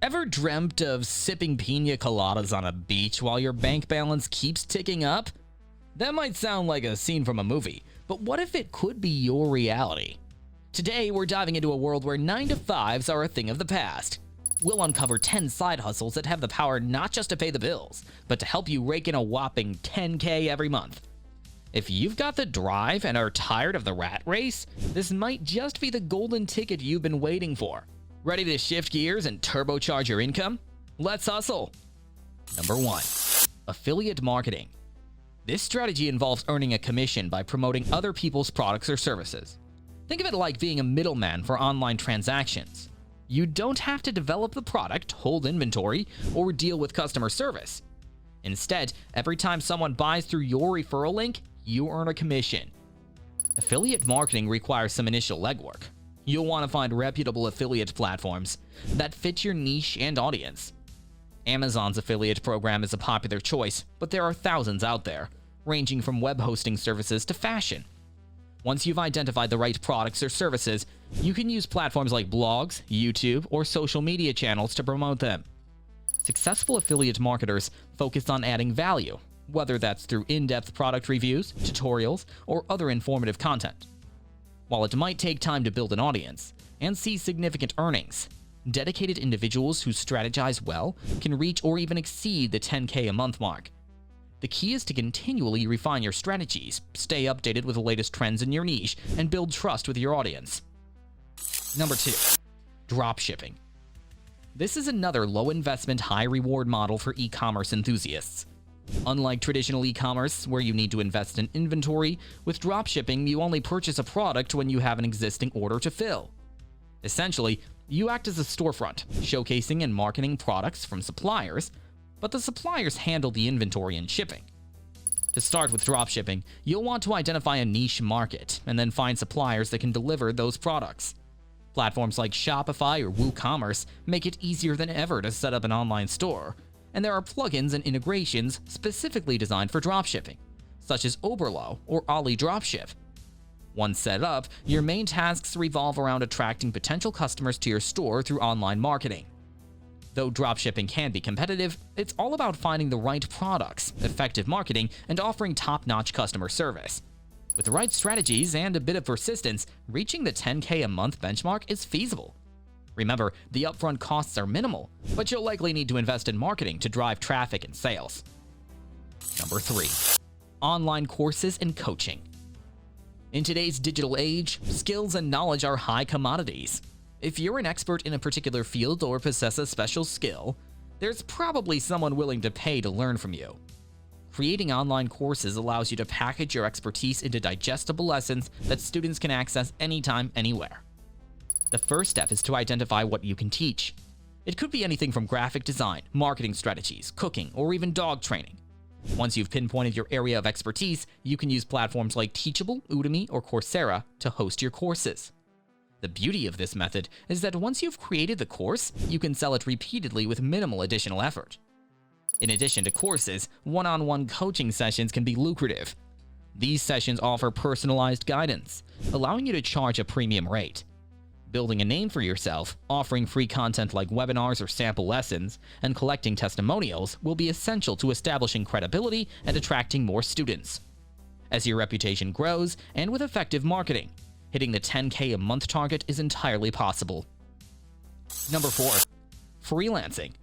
Ever dreamt of sipping pina coladas on a beach while your bank balance keeps ticking up? That might sound like a scene from a movie, but what if it could be your reality? Today, we're diving into a world where 9-to-5s are a thing of the past. We'll uncover 10 side hustles that have the power not just to pay the bills, but to help you rake in a whopping 10K every month. If you've got the drive and are tired of the rat race, this might just be the golden ticket you've been waiting for. Ready to shift gears and turbocharge your income? Let's hustle! Number 1. Affiliate marketing. This strategy involves earning a commission by promoting other people's products or services. Think of it like being a middleman for online transactions. You don't have to develop the product, hold inventory, or deal with customer service. Instead, every time someone buys through your referral link, you earn a commission. Affiliate marketing requires some initial legwork. You'll want to find reputable affiliate platforms that fit your niche and audience. Amazon's affiliate program is a popular choice, but there are thousands out there, ranging from web hosting services to fashion. Once you've identified the right products or services, you can use platforms like blogs, YouTube, or social media channels to promote them. Successful affiliate marketers focus on adding value, whether that's through in-depth product reviews, tutorials, or other informative content. While it might take time to build an audience and see significant earnings, dedicated individuals who strategize well can reach or even exceed the 10K a month mark. The key is to continually refine your strategies, stay updated with the latest trends in your niche, and build trust with your audience. Number 2. Dropshipping. This is another low-investment, high-reward model for e-commerce enthusiasts. Unlike traditional e-commerce, where you need to invest in inventory, with dropshipping you only purchase a product when you have an existing order to fill. Essentially, you act as a storefront, showcasing and marketing products from suppliers, but the suppliers handle the inventory and shipping. To start with dropshipping, you'll want to identify a niche market and then find suppliers that can deliver those products. Platforms like Shopify or WooCommerce make it easier than ever to set up an online store, and there are plugins and integrations specifically designed for dropshipping, such as Oberlo or Ali Dropship. Once set up, your main tasks revolve around attracting potential customers to your store through online marketing. Though dropshipping can be competitive, it's all about finding the right products, effective marketing, and offering top-notch customer service. With the right strategies and a bit of persistence, reaching the 10K a month benchmark is feasible. Remember, the upfront costs are minimal, but you'll likely need to invest in marketing to drive traffic and sales. Number 3. Online courses and coaching. In today's digital age, skills and knowledge are high commodities. If you're an expert in a particular field or possess a special skill, there's probably someone willing to pay to learn from you. Creating online courses allows you to package your expertise into digestible lessons that students can access anytime, anywhere. The first step is to identify what you can teach. It could be anything from graphic design, marketing strategies, cooking, or even dog training. Once you've pinpointed your area of expertise, you can use platforms like Teachable, Udemy, or Coursera to host your courses. The beauty of this method is that once you've created the course, you can sell it repeatedly with minimal additional effort. In addition to courses, one-on-one coaching sessions can be lucrative. These sessions offer personalized guidance, allowing you to charge a premium rate. Building a name for yourself, offering free content like webinars or sample lessons, and collecting testimonials will be essential to establishing credibility and attracting more students. As your reputation grows, and with effective marketing, hitting the 10K a month target is entirely possible. Number 4. Freelancing.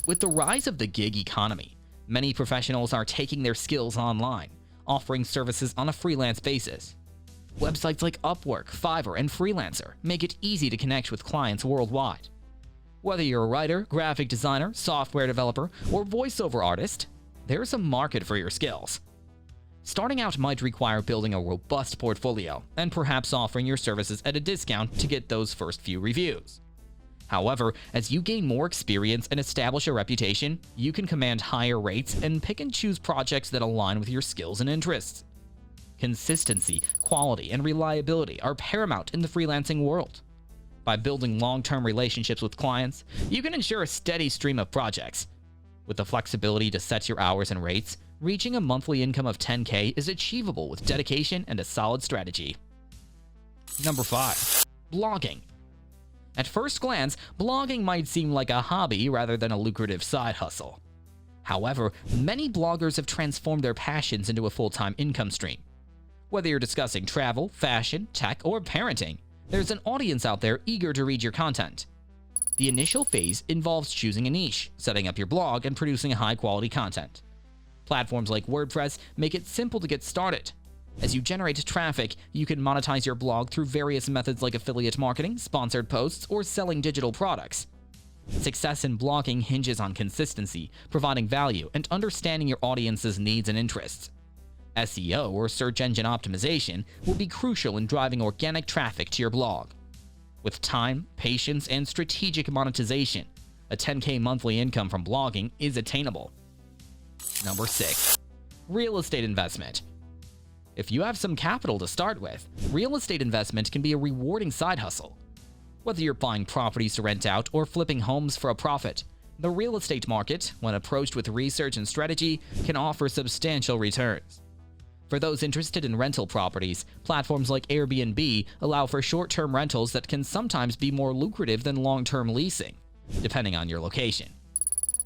With the rise of the gig economy, many professionals are taking their skills online, offering services on a freelance basis. Websites like Upwork, Fiverr, and Freelancer make it easy to connect with clients worldwide. Whether you're a writer, graphic designer, software developer, or voiceover artist, there's a market for your skills. Starting out might require building a robust portfolio and perhaps offering your services at a discount to get those first few reviews. However, as you gain more experience and establish a reputation, you can command higher rates and pick and choose projects that align with your skills and interests. Consistency, quality, and reliability are paramount in the freelancing world. By building long-term relationships with clients, you can ensure a steady stream of projects. With the flexibility to set your hours and rates, reaching a monthly income of 10K is achievable with dedication and a solid strategy. Number 5. Blogging. At first glance, blogging might seem like a hobby rather than a lucrative side hustle. However, many bloggers have transformed their passions into a full-time income stream. Whether you're discussing travel, fashion, tech, or parenting, there's an audience out there eager to read your content. The initial phase involves choosing a niche, setting up your blog, and producing high-quality content. Platforms like WordPress make it simple to get started. As you generate traffic, you can monetize your blog through various methods like affiliate marketing, sponsored posts, or selling digital products. Success in blogging hinges on consistency, providing value, and understanding your audience's needs and interests. SEO, or search engine optimization, will be crucial in driving organic traffic to your blog. With time, patience, and strategic monetization, a 10K monthly income from blogging is attainable. Number 6. Real estate investment. If you have some capital to start with, real estate investment can be a rewarding side hustle. Whether you're buying properties to rent out or flipping homes for a profit, the real estate market, when approached with research and strategy, can offer substantial returns. For those interested in rental properties, platforms like Airbnb allow for short-term rentals that can sometimes be more lucrative than long-term leasing, depending on your location.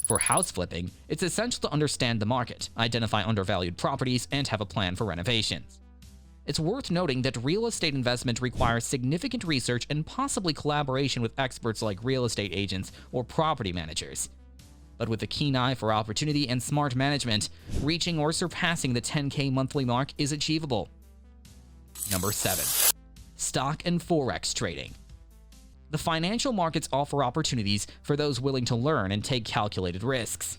For house flipping, it's essential to understand the market, identify undervalued properties, and have a plan for renovations. It's worth noting that real estate investment requires significant research and possibly collaboration with experts like real estate agents or property managers. But with a keen eye for opportunity and smart management, reaching or surpassing the 10K monthly mark is achievable. Number 7. Stock and Forex trading. The financial markets offer opportunities for those willing to learn and take calculated risks.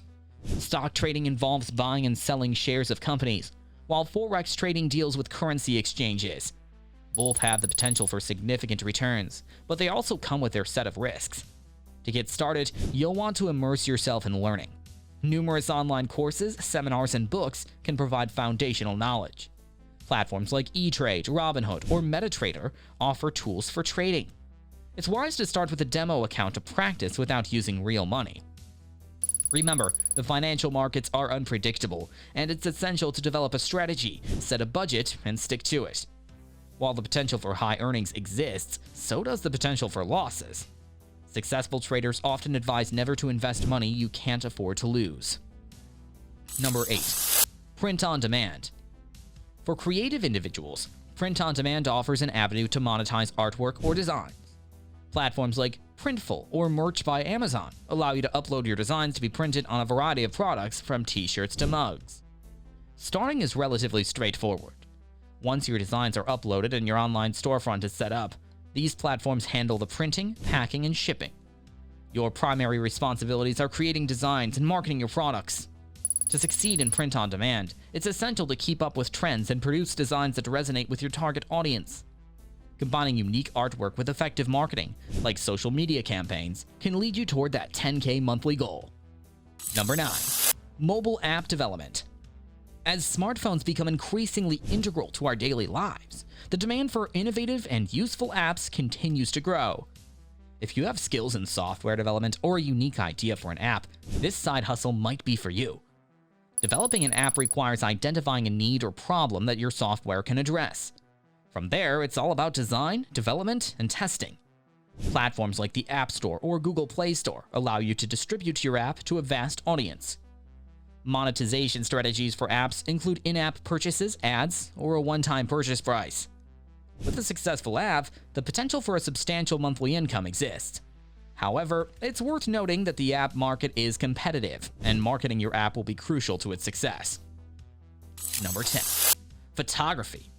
Stock trading involves buying and selling shares of companies, while Forex trading deals with currency exchanges. Both have the potential for significant returns, but they also come with their set of risks. To get started, you'll want to immerse yourself in learning. Numerous online courses, seminars, and books can provide foundational knowledge. Platforms like eTrade, Robinhood, or MetaTrader offer tools for trading. It's wise to start with a demo account to practice without using real money. Remember, the financial markets are unpredictable, and it's essential to develop a strategy, set a budget, and stick to it. While the potential for high earnings exists, so does the potential for losses. Successful traders often advise never to invest money you can't afford to lose. Number 8. Print on demand. For creative individuals, print on demand offers an avenue to monetize artwork or designs. Platforms like Printful or Merch by Amazon allow you to upload your designs to be printed on a variety of products from t-shirts to mugs. Starting is relatively straightforward. Once your designs are uploaded and your online storefront is set up, these platforms handle the printing, packing, and shipping. Your primary responsibilities are creating designs and marketing your products. To succeed in print on demand, it's essential to keep up with trends and produce designs that resonate with your target audience. Combining unique artwork with effective marketing, like social media campaigns, can lead you toward that 10K monthly goal. Number 9. Mobile app development. As smartphones become increasingly integral to our daily lives, the demand for innovative and useful apps continues to grow. If you have skills in software development or a unique idea for an app, this side hustle might be for you. Developing an app requires identifying a need or problem that your software can address. From there, it's all about design, development, and testing. Platforms like the App Store or Google Play Store allow you to distribute your app to a vast audience. Monetization strategies for apps include in-app purchases, ads, or a one-time purchase price. With a successful app, the potential for a substantial monthly income exists. However, it's worth noting that the app market is competitive, and marketing your app will be crucial to its success. Number 10. Photography.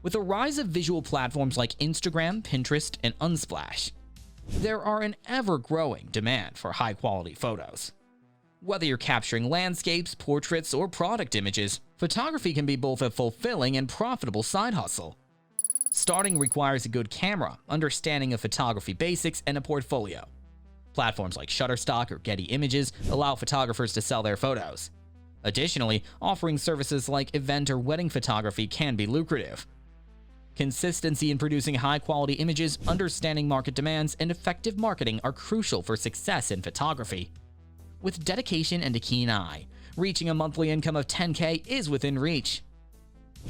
With the rise of visual platforms like Instagram, Pinterest, and Unsplash, there are an ever-growing demand for high-quality photos. Whether you're capturing landscapes, portraits, or product images, photography can be both a fulfilling and profitable side hustle. Starting requires a good camera, understanding of photography basics, and a portfolio. Platforms like Shutterstock or Getty Images allow photographers to sell their photos. Additionally, offering services like event or wedding photography can be lucrative. Consistency in producing high-quality images, understanding market demands, and effective marketing are crucial for success in photography. With dedication and a keen eye, reaching a monthly income of 10K is within reach.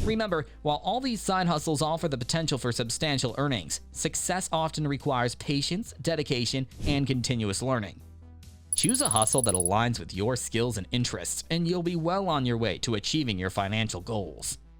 Remember, while all these side hustles offer the potential for substantial earnings, success often requires patience, dedication, and continuous learning. Choose a hustle that aligns with your skills and interests, and you'll be well on your way to achieving your financial goals.